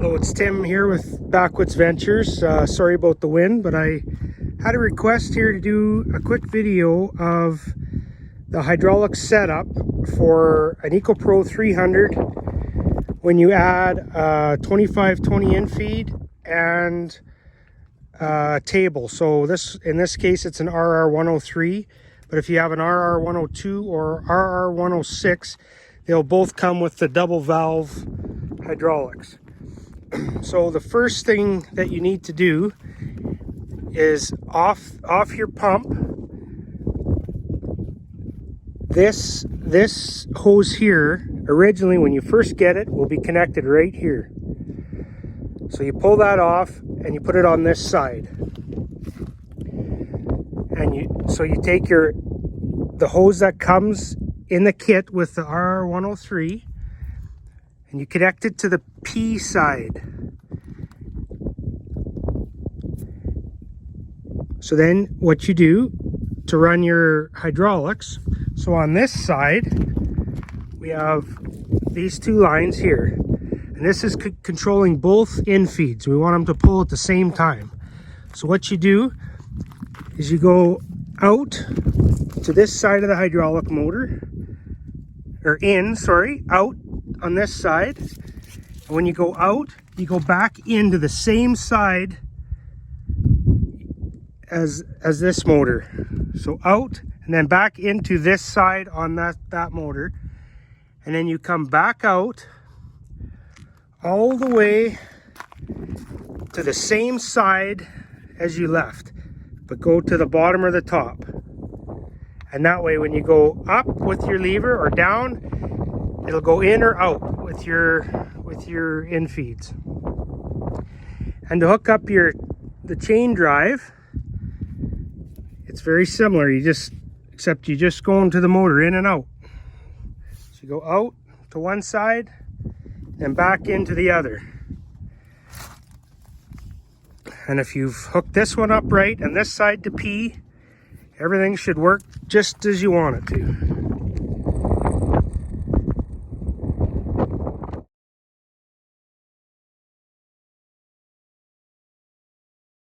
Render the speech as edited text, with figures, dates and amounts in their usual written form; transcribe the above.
Hello, it's Tim here with Backwoods Ventures. Sorry about the wind, but I had a request here to do a quick video of the hydraulic setup for an EcoPro 300 when you add a 2520 infeed and a table. So in this case it's an RR103, but if you have an RR102 or RR106, they'll both come with the double valve hydraulics. So the first thing that you need to do is off your pump. This hose here, originally when you first get it, will be connected right here. So you pull that off and you put it on this side. And you take the hose that comes in the kit with the RR103 and you connect it to the P side. So then what you do to run your hydraulics, so on this side we have these two lines here, and this is controlling both infeeds. We want them to pull at the same time. So what you do is you go out to this side of the hydraulic motor, or out on this side, and when you go out, you go back into the same side as this motor. So out and then back into this side on that motor, and then you come back out all the way to the same side as you left, but go to the bottom or the top. And that way when you go up with your lever or down, it'll go in or out with your infeeds. And to hook up the chain drive, it's very similar. Except you just go into the motor, in and out. So you go out to one side and back into the other. And if you've hooked this one up right and this side to P, everything should work just as you want it to.